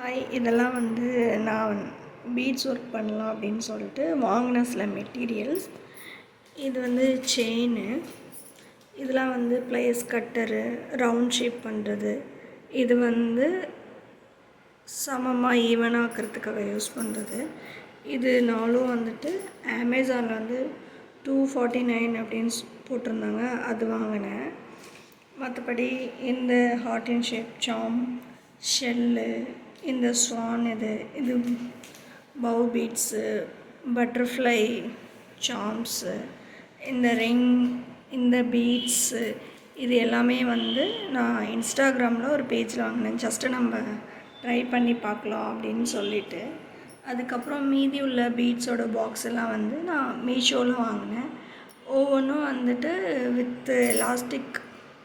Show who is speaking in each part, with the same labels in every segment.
Speaker 1: Hi, இதெல்லாம் நான் beads work பண்ணலாம் அப்படின்னு சொல்லிட்டு வாங்கின சில மெட்டீரியல்ஸ். இது செயினு. இதெல்லாம் ப்ளேஸ் கட்டரு, ரவுண்ட் ஷேப் பண்ணுறது. இது சமமாக ஈவனாக ஆக்கிறதுக்காக யூஸ் பண்ணுறது. இது நாளும் அமேசானில் 249 அப்படின்னு போட்டிருந்தாங்க, அது வாங்கினேன். மற்றபடி இந்த heart and shape charm, shell, இந்த ஸ்வான், இது பவ் பீட்ஸு, பட்டர்ஃப்ளை சாம்ஸு, இந்த ரிங், இந்த பீட்ஸு, இது எல்லாமே நான் இன்ஸ்டாகிராமில் ஒரு பேஜில் வாங்கினேன். ஜஸ்ட்டு நம்ம ட்ரை பண்ணி பார்க்கலாம் அப்படின்னு சொல்லிட்டு. அதுக்கப்புறம் மீதி உள்ள பீட்ஸோட பாக்ஸ் எல்லாம் நான் மீஷோவில் வாங்கினேன். ஒவ்வொன்றும் வித் எலாஸ்டிக்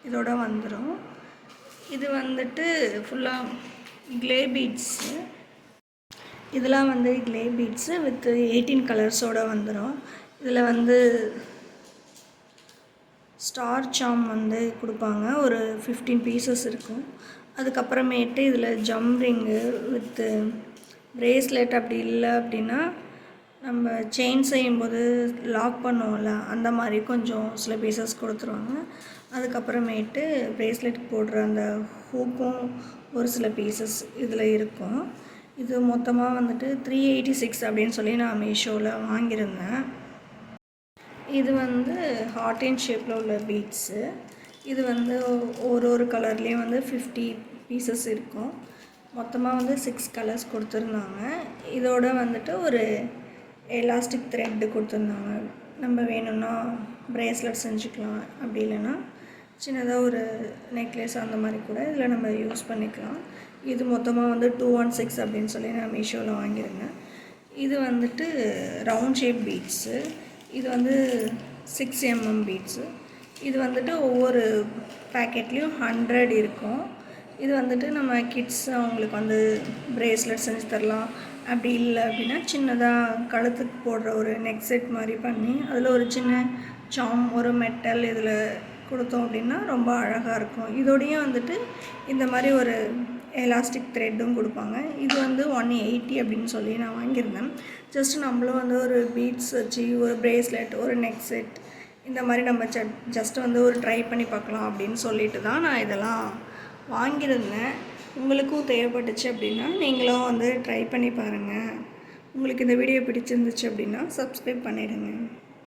Speaker 1: இதோட வந்துடும். இது ஃபுல்லாக க்ளே பீட்ஸு. இதெல்லாம் க்ளே பீட்ஸு வித் 18 கலர்ஸோடு வந்துடும். இதில் ஸ்டார் சாம் கொடுப்பாங்க. ஒரு 15 பீசஸ் இருக்கும். அதுக்கப்புறமேட்டு இதில் ஜம் ரிங்கு வித்து ப்ரேஸ்லெட் அப்படி இல்லை அப்படின்னா நம்ம செயின் செய்யும்போது லாக் பண்ணுவோம்ல, அந்த மாதிரி கொஞ்சம் சில பீசஸ் கொடுத்துருவாங்க. அதுக்கப்புறமேட்டு ப்ரேஸ்லெட் போடுற அந்த ஹூக்கும் ஒரு சில பீசஸ் இதில் இருக்கும். இது மொத்தமாக 386 அப்படின்னு சொல்லி நான் மீஷோவில் வாங்கியிருந்தேன். இது ஹார்ட் அண்ட் ஷேப்பில் உள்ள பீட்ஸு. இது ஒரு கலர்லேயும் 50 பீசஸ் இருக்கும். மொத்தமாக 6 கலர்ஸ் கொடுத்துருந்தாங்க. இதோட ஒரு எலாஸ்டிக் த்ரெட்டு கொடுத்துருந்தாங்க. நம்ம வேணும்னா ப்ரேஸ்லெட் செஞ்சுக்கலாம், அப்படி இல்லைன்னா சின்னதாக ஒரு நெக்லஸ் அந்த மாதிரி கூட இதில் நம்ம யூஸ் பண்ணிக்கலாம். இது மொத்தமாக 216 அப்படின்னு சொல்லி நான் மீஷோவில் வாங்கியிருந்தேன். இது ரவுண்ட் ஷேப் பீட்ஸு. இது 6 mm பீட்ஸு. இது ஒவ்வொரு பேக்கெட்லேயும் 100 இருக்கும். இது நம்ம கிட்ஸ் அவங்களுக்கு ப்ரேஸ்லெட் செஞ்சு தரலாம். அப்படி இல்லை அப்படின்னா சின்னதாக கழுத்துக்கு போடுற ஒரு நெக் செட் மாதிரி பண்ணி அதில் ஒரு சின்ன சாம், ஒரு மெட்டல் இதில் கொடுத்தோம் அப்படின்னா ரொம்ப அழகாக இருக்கும். இதோடையும் இந்த மாதிரி ஒரு எலாஸ்டிக் த்ரெட்டும் கொடுப்பாங்க. இது 180 அப்படின்னு சொல்லி நான் வாங்கியிருந்தேன். ஜஸ்ட் நம்மளும் ஒரு பீட்ஸ் வச்சு ஒரு ப்ரேஸ்லெட், ஒரு நெக் செட் இந்த மாதிரி நம்ம ஜஸ்ட் ஒரு ட்ரை பண்ணி பார்க்கலாம் அப்படின்னு சொல்லிட்டு தான் நான் இதெல்லாம் வாங்கியிருந்தேன். உங்களுக்கும் தேவைப்பட்டுச்சு அப்படின்னா நீங்களும் ட்ரை பண்ணி பாருங்கள். உங்களுக்கு இந்த வீடியோ பிடிச்சிருந்துச்சு அப்படின்னா சப்ஸ்கிரைப் பண்ணிவிடுங்க.